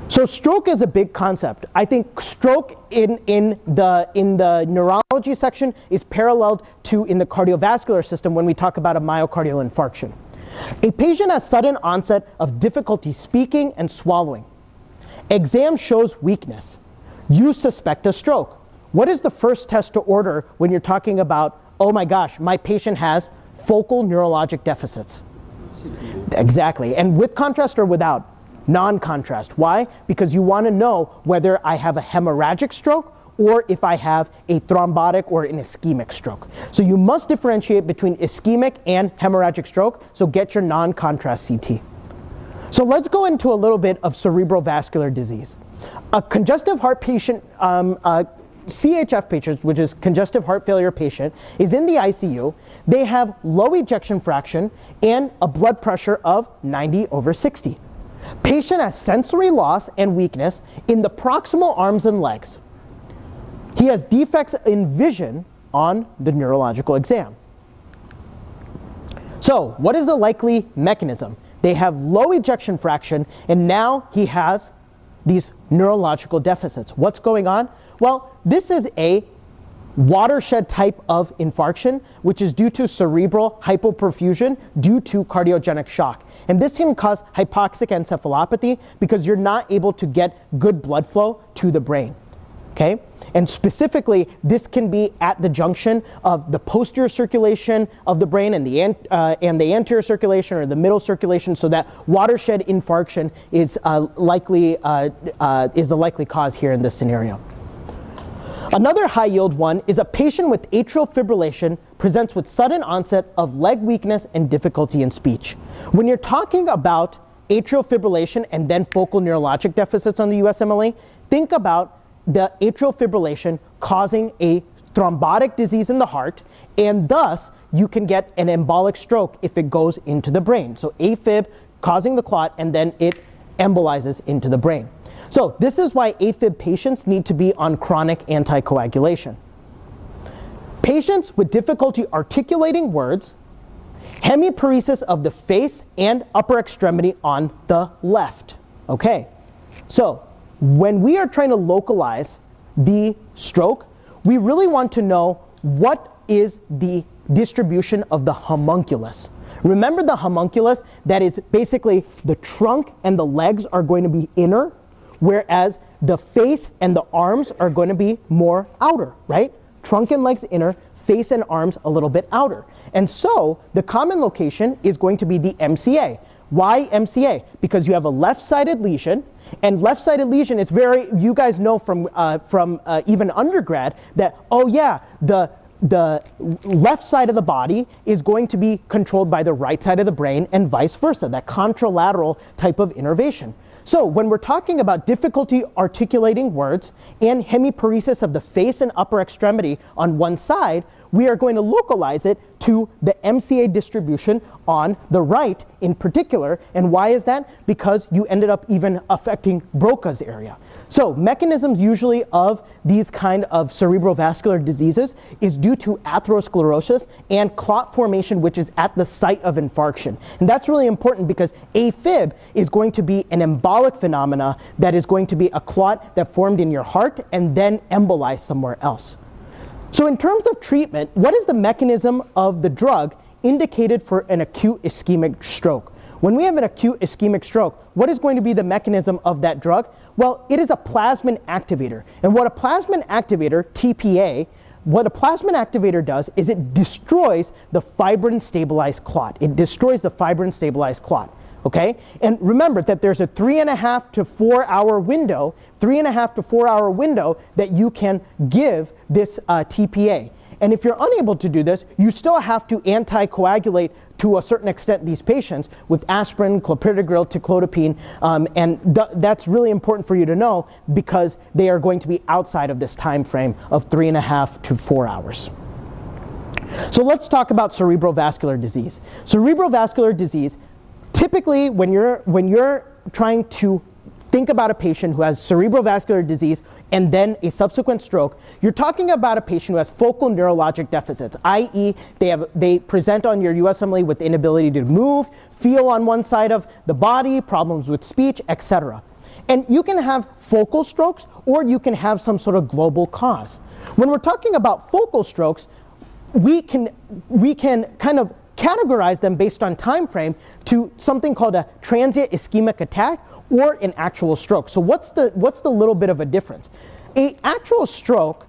So stroke is a big concept. I think stroke in the neurology section is paralleled to in the cardiovascular system when we talk about a myocardial infarction. A patient has sudden onset of difficulty speaking and swallowing. Exam shows weakness. You suspect a stroke. What is the first test to order when you're talking about, oh my gosh, my patient has focal neurologic deficits? Exactly. And with contrast or without? Non-contrast. Why? Because you want to know whether I have a hemorrhagic stroke or if I have a thrombotic or an ischemic stroke. So you must differentiate between ischemic and hemorrhagic stroke, so get your non-contrast CT. So let's go into a little bit of cerebral vascular disease. A congestive heart patient, CHF patient, which is congestive heart failure patient, is in the ICU. They have low ejection fraction and a blood pressure of 90/60. Patient has sensory loss and weakness in the proximal arms and legs. He has defects in vision on the neurological exam. So what is the likely mechanism? They have low ejection fraction, and now he has these neurological deficits. What's going on? Well, this is a watershed type of infarction, which is due to cerebral hypoperfusion due to cardiogenic shock. And this can cause hypoxic encephalopathy because you're not able to get good blood flow to the brain. Okay? And specifically, this can be at the junction of the posterior circulation of the brain and the anterior circulation or the middle circulation, so that watershed infarction is the likely cause here in this scenario. Another high yield one is a patient with atrial fibrillation presents with sudden onset of leg weakness and difficulty in speech. When you're talking about atrial fibrillation and then focal neurologic deficits on the USMLE, think about the atrial fibrillation causing a thrombotic disease in the heart, and thus you can get an embolic stroke if it goes into the brain. So AFib causing the clot, and then it embolizes into the brain. So this is why AFib patients need to be on chronic anticoagulation. Patients with difficulty articulating words, hemiparesis of the face and upper extremity on the left. Okay, so when we are trying to localize the stroke, we really want to know what is the distribution of the homunculus. Remember the homunculus, that is basically the trunk and the legs are going to be inner, whereas the face and the arms are going to be more outer, right? Trunk and legs inner, face and arms a little bit outer. And so the common location is going to be the MCA. Why MCA? Because you have a left-sided lesion, and left-sided lesion, it's very, you guys know from even undergrad that, oh yeah, the left side of the body is going to be controlled by the right side of the brain and vice versa, that contralateral type of innervation. So when we're talking about difficulty articulating words and hemiparesis of the face and upper extremity on one side, we are going to localize it to the MCA distribution on the right in particular. And why is that? Because you ended up even affecting Broca's area. So mechanisms usually of these kind of cerebrovascular diseases is due to atherosclerosis and clot formation, which is at the site of infarction. And that's really important because AFib is going to be an embolic phenomena that is going to be a clot that formed in your heart and then embolized somewhere else. So in terms of treatment, what is the mechanism of the drug indicated for an acute ischemic stroke? When we have an acute ischemic stroke, what is going to be the mechanism of that drug? Well, it is a plasmin activator. And what a plasmin activator, TPA, what a plasmin activator does is it destroys the fibrin stabilized clot. It destroys the fibrin stabilized clot. Okay? And remember that there's a 3.5 to 4 hour window, 3.5 to 4 hour window that you can give this TPA. And if you're unable to do this, you still have to anticoagulate to a certain extent these patients with aspirin, clopidogrel, ticlopidine, and that's really important for you to know because they are going to be outside of this time frame of 3.5 to 4 hours. So let's talk about cerebrovascular disease. Cerebrovascular disease, typically when you're trying to think about a patient who has cerebrovascular disease and then a subsequent stroke, you're talking about a patient who has focal neurologic deficits, i.e. they present on your USMLE with inability to move, feel on one side of the body, problems with speech, etc. And you can have focal strokes or you can have some sort of global cause. When we're talking about focal strokes, we can kind of categorize them based on time frame to something called a transient ischemic attack or an actual stroke. So what's the little bit of a difference? An actual stroke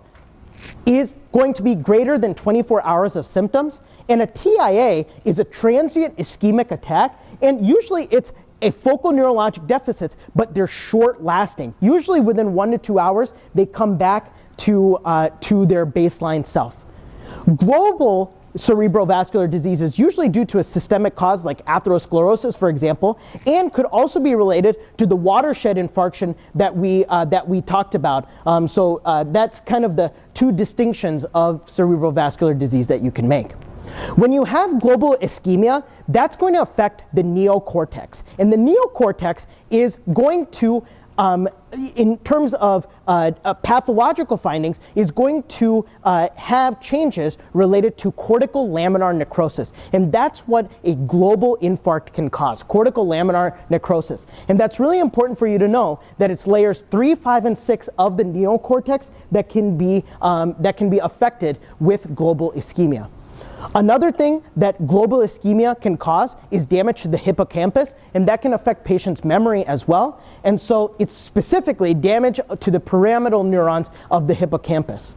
is going to be greater than 24 hours of symptoms, and a TIA is a transient ischemic attack, and usually it's a focal neurologic deficits, but they're short lasting. Usually within 1 to 2 hours, they come back to their baseline self. Global cerebral vascular disease is usually due to a systemic cause like atherosclerosis, for example, and could also be related to the watershed infarction that we talked about. So that's kind of the two distinctions of cerebral vascular disease that you can make. When you have global ischemia, that's going to affect the neocortex. And the neocortex is going to, in terms of pathological findings, is going to have changes related to cortical laminar necrosis. And that's what a global infarct can cause, cortical laminar necrosis. And that's really important for you to know that it's layers 3, 5, and 6 of the neocortex that can be affected with global ischemia. Another thing that global ischemia can cause is damage to the hippocampus, and that can affect patients' memory as well. And so it's specifically damage to the pyramidal neurons of the hippocampus.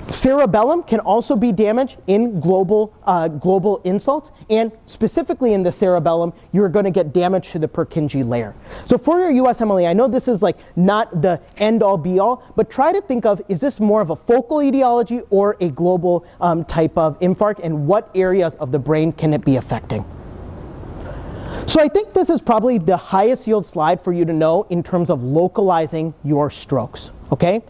Cerebellum can also be damaged in global insults, and specifically in the cerebellum, you're going to get damage to the Purkinje layer. So for your USMLE, I know this is like not the end-all be-all, but try to think of, is this more of a focal etiology or a global type of infarct, and what areas of the brain can it be affecting? So I think this is probably the highest yield slide for you to know in terms of localizing your strokes, okay?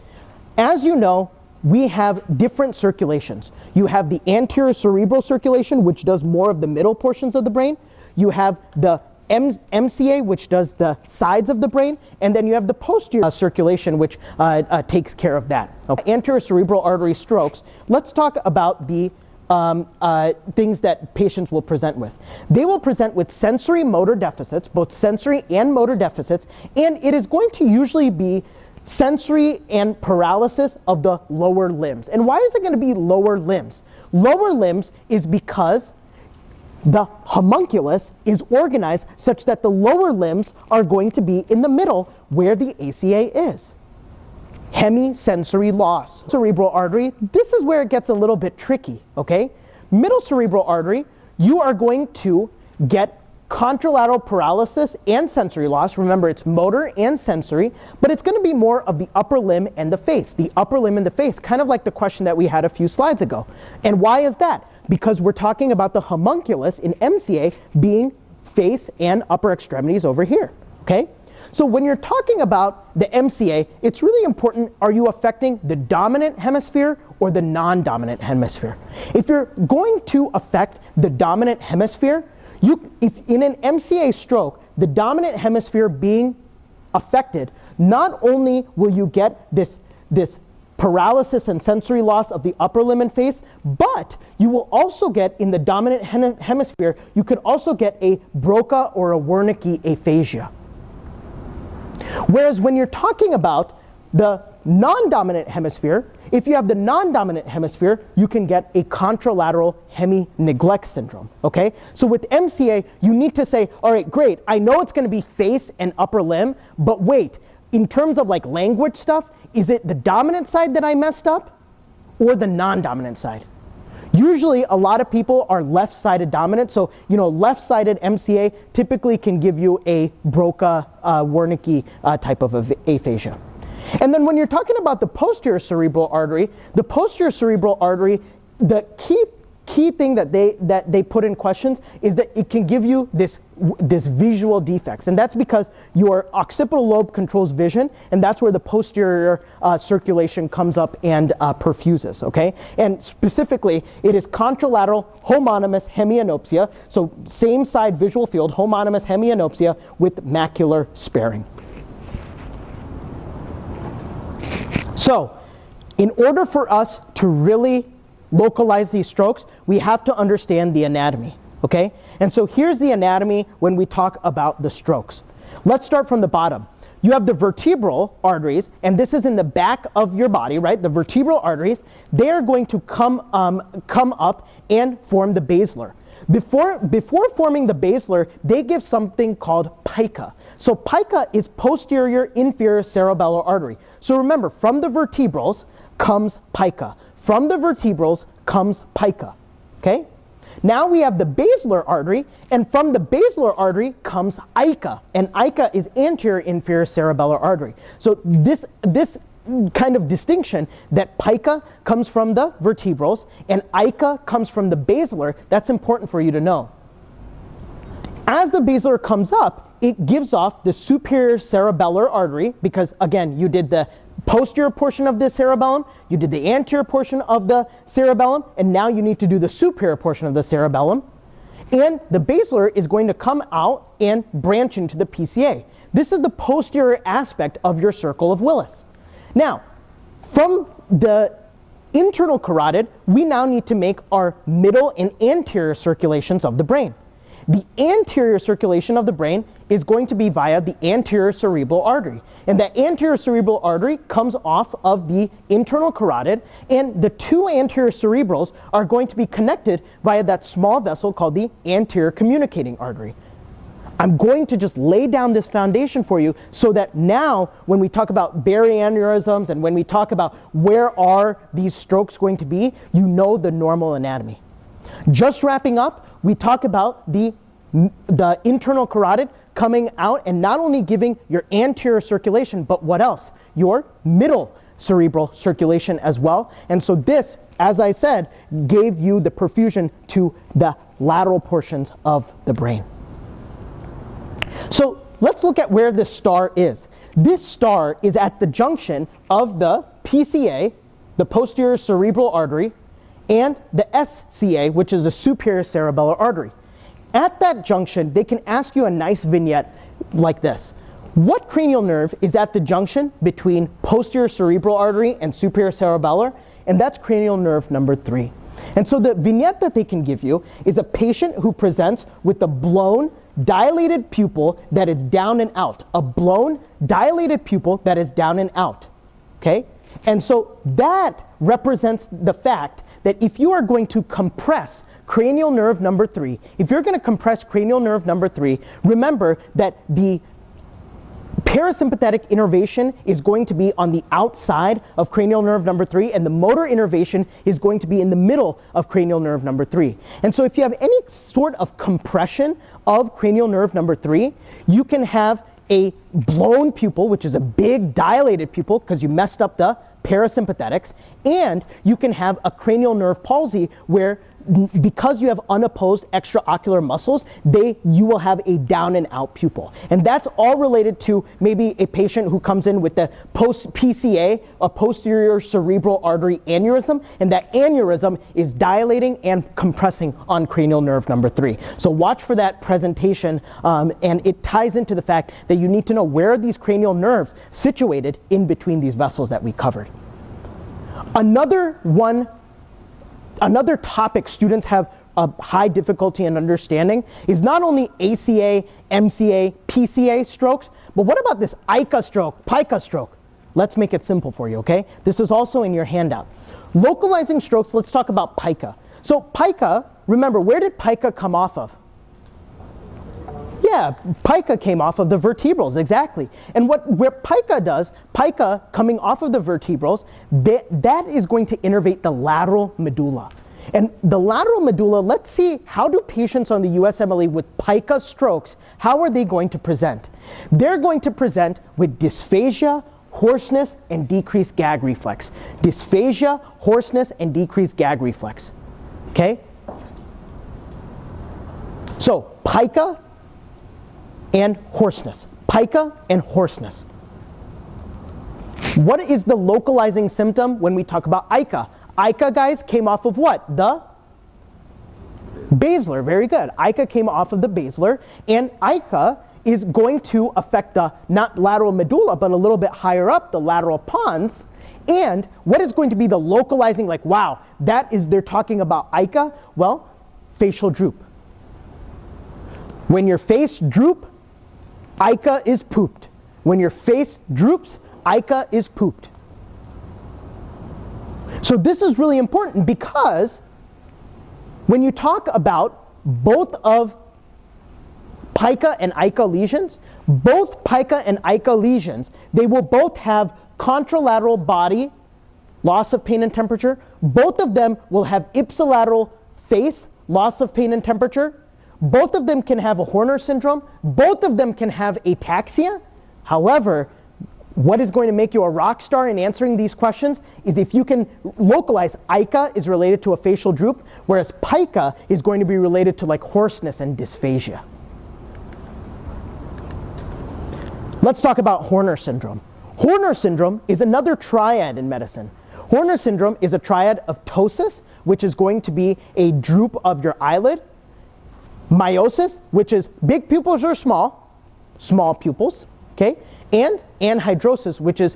As you know, we have different circulations. You have the anterior cerebral circulation, which does more of the middle portions of the brain. You have the MCA, which does the sides of the brain. And then you have the posterior circulation, which takes care of that. Okay. Anterior cerebral artery strokes, let's talk about the things that patients will present with. They will present with sensory motor deficits, both sensory and motor deficits, and it is going to usually be sensory and paralysis of the lower limbs. And why is it going to be lower limbs? Lower limbs is because the homunculus is organized such that the lower limbs are going to be in the middle where the ACA is. Hemisensory loss. Cerebral artery, this is where it gets a little bit tricky, okay? Middle cerebral artery, you are going to get contralateral paralysis and sensory loss. Remember, it's motor and sensory, but it's going to be more of the upper limb and the face. The upper limb and the face, kind of like the question that we had a few slides ago. And why is that? Because we're talking about the homunculus in MCA being face and upper extremities over here, okay? So when you're talking about the MCA, it's really important, are you affecting the dominant hemisphere or the non-dominant hemisphere? If you're going to affect the dominant hemisphere, if in an MCA stroke, the dominant hemisphere being affected, not only will you get this paralysis and sensory loss of the upper limb and face, but you will also get, in the dominant hemisphere, you could also get a Broca or a Wernicke aphasia. Whereas when you're talking about the non-dominant hemisphere, if you have the non-dominant hemisphere, you can get a contralateral hemi-neglect syndrome, okay? So with MCA, you need to say, all right, great, I know it's going to be face and upper limb, but wait, in terms of like language stuff, is it the dominant side that I messed up or the non-dominant side? Usually, a lot of people are left-sided dominant, so left-sided MCA typically can give you a Broca, Wernicke type of aphasia. And then when you're talking about the posterior cerebral artery, the key thing that they put in questions is that it can give you this visual defects, and that's because your occipital lobe controls vision, and that's where the posterior circulation comes up and perfuses, okay? And specifically, it is contralateral homonymous hemianopsia, so same side visual field, homonymous hemianopsia with macular sparing. So, in order for us to really localize these strokes, we have to understand the anatomy, okay? And so here's the anatomy when we talk about the strokes. Let's start from the bottom. You have the vertebral arteries, and this is in the back of your body, right? The vertebral arteries, they are going to come up and form the basilar. Before forming the basilar, they give something called pica. So pica is posterior inferior cerebellar artery. So remember, from the vertebrals comes pica. From the vertebrals comes pica, okay? Now we have the basilar artery, and from the basilar artery comes EIKO, and EIKO is anterior inferior cerebellar artery. So this kind of distinction that pica comes from the vertebrals and EIKO comes from the basilar, that's important for you to know. As the basilar comes up, it gives off the superior cerebellar artery, because again, you did the posterior portion of the cerebellum, you did the anterior portion of the cerebellum, and now you need to do the superior portion of the cerebellum. And the basilar is going to come out and branch into the PCA. This is the posterior aspect of your circle of Willis. Now, from the internal carotid, we now need to make our middle and anterior circulations of the brain. The anterior circulation of the brain is going to be via the anterior cerebral artery. And that anterior cerebral artery comes off of the internal carotid, and the two anterior cerebrals are going to be connected via that small vessel called the anterior communicating artery. I'm going to just lay down this foundation for you so that now when we talk about baryaneurysms and when we talk about where are these strokes going to be, you know the normal anatomy. Just wrapping up, we talk about the internal carotid coming out and not only giving your anterior circulation, but what else? Your middle cerebral circulation as well. And so this, as I said, gave you the perfusion to the lateral portions of the brain. So let's look at where this star is. This star is at the junction of the PCA, the posterior cerebral artery, and the SCA, which is the superior cerebellar artery. At that junction, they can ask you a nice vignette like this. What cranial nerve is at the junction between posterior cerebral artery and superior cerebellar? And that's cranial nerve number 3. And so the vignette that they can give you is a patient who presents with a blown, dilated pupil that is down and out. A blown, dilated pupil that is down and out. Okay? And so that represents the fact that if you are going to compress cranial nerve number 3, if you're going to compress cranial nerve number 3, remember that the parasympathetic innervation is going to be on the outside of cranial nerve number 3, and the motor innervation is going to be in the middle of cranial nerve number 3. And so if you have any sort of compression of cranial nerve number 3, you can have a blown pupil, which is a big dilated pupil because you messed up the parasympathetics, and you can have a cranial nerve palsy where because you have unopposed extraocular muscles, you will have a down and out pupil. And that's all related to maybe a patient who comes in with the post-PCA, a posterior cerebral artery aneurysm, and that aneurysm is dilating and compressing on cranial nerve number 3. So watch for that presentation, and it ties into the fact that you need to know where are these cranial nerves situated in between these vessels that we covered. Another topic students have a high difficulty in understanding is not only ACA, MCA, PCA strokes, but what about this EIKO stroke, pica stroke? Let's make it simple for you, okay? This is also in your handout. Localizing strokes, let's talk about pica. So pica, remember, where did pica come off of? Yeah, pica came off of the vertebrals, exactly. And where pica does, pica coming off of the vertebrals, that is going to innervate the lateral medulla. And the lateral medulla, let's see, how do patients on the USMLE with pica strokes, how are they going to present? They're going to present with dysphagia, hoarseness, and decreased gag reflex. Dysphagia, hoarseness, and decreased gag reflex. Okay? So, pica and hoarseness. Pica and hoarseness. What is the localizing symptom when we talk about EIKO? EIKO, guys, came off of what? The basilar. Very good. EIKO came off of the basilar, and EIKO is going to affect the not lateral medulla, but a little bit higher up, the lateral pons. And what is going to be the localizing, like, wow, they're talking about EIKO? Well, facial droop. When your face droop, EIKO is pooped. When your face droops, EIKO is pooped. So this is really important because when you talk about both of pica and EIKO lesions, both pica and EIKO lesions, they will both have contralateral body loss of pain and temperature. Both of them will have ipsilateral face loss of pain and temperature. Both of them can have a Horner syndrome. Both of them can have ataxia. However, what is going to make you a rock star in answering these questions is if you can localize EIKO is related to a facial droop, whereas pica is going to be related to like hoarseness and dysphagia. Let's talk about Horner syndrome. Horner syndrome is another triad in medicine. Horner syndrome is a triad of ptosis, which is going to be a droop of your eyelid, miosis, which is big pupils or small pupils, okay, and anhidrosis, which is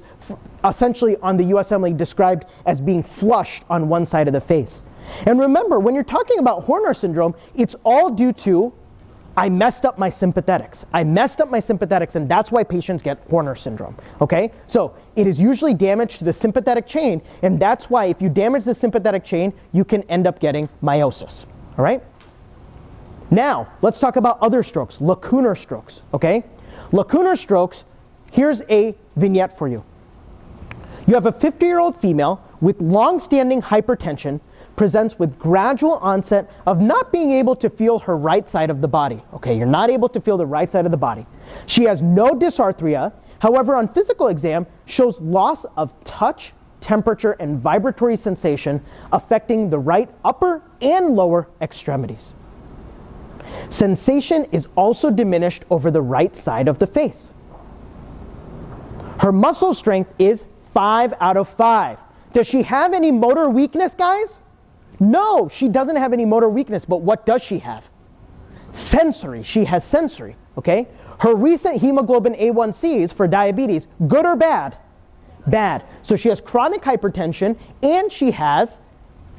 essentially on the USMLE described as being flushed on one side of the face. And remember, when you're talking about Horner syndrome, it's all due to I messed up my sympathetics. I messed up my sympathetics, and that's why patients get Horner syndrome, okay? So it is usually damage to the sympathetic chain, and that's why if you damage the sympathetic chain, you can end up getting miosis, all right? Now, let's talk about other strokes, lacunar strokes, okay? Lacunar strokes, here's a vignette for you. You have a 50-year-old female with long-standing hypertension presents with gradual onset of not being able to feel her right side of the body. Okay, you're not able to feel the right side of the body. She has no dysarthria, however, on physical exam, shows loss of touch, temperature, and vibratory sensation affecting the right upper and lower extremities. Sensation is also diminished over the right side of the face. Her muscle strength is 5 out of 5. Does she have any motor weakness, guys? No, she doesn't have any motor weakness, but what does she have? Sensory. She has sensory, okay? Her recent hemoglobin A1Cs for diabetes, good or bad? Bad. So she has chronic hypertension and she has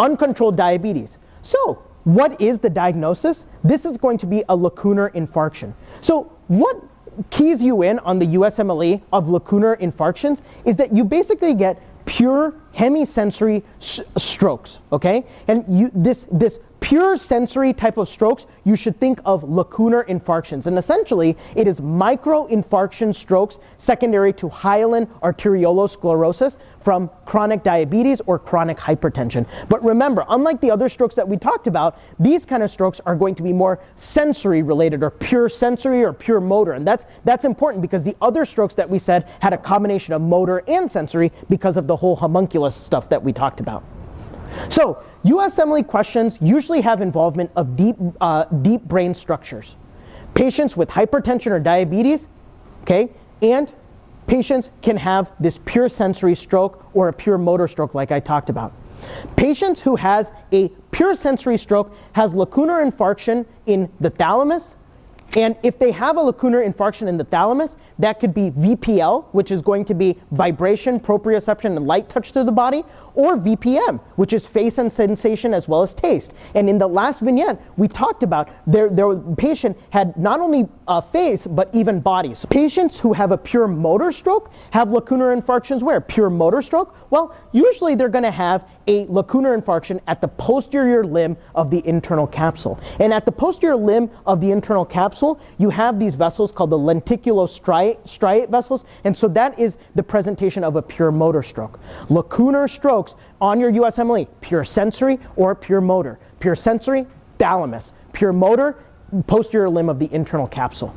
uncontrolled diabetes. So what is the diagnosis? This is going to be a lacunar infarction. So what keys you in on the USMLE of lacunar infarctions is that you basically get pure hemisensory strokes, okay? And this pure sensory type of strokes, you should think of lacunar infarctions. And essentially, it is microinfarction strokes secondary to hyaline arteriolosclerosis from chronic diabetes or chronic hypertension. But remember, unlike the other strokes that we talked about, these kind of strokes are going to be more sensory related or pure sensory or pure motor. And that's important because the other strokes that we said had a combination of motor and sensory because of the whole homunculus stuff that we talked about. So USMLE questions usually have involvement of deep brain structures. Patients with hypertension or diabetes, okay, and patients can have this pure sensory stroke or a pure motor stroke like I talked about. Patients who has a pure sensory stroke has lacunar infarction in the thalamus, and if they have a lacunar infarction in the thalamus, that could be VPL, which is going to be vibration, proprioception, and light touch through the body, or VPM, which is face and sensation as well as taste. And in the last vignette, we talked about the patient had not only face, but even body. So patients who have a pure motor stroke have lacunar infarctions where? Pure motor stroke? Well, usually they're going to have a lacunar infarction at the posterior limb of the internal capsule. And at the posterior limb of the internal capsule, you have these vessels called the lenticulostriate vessels, and so that is the presentation of a pure motor stroke. Lacunar strokes on your USMLE, pure sensory or pure motor. Pure sensory, thalamus. Pure motor, posterior limb of the internal capsule.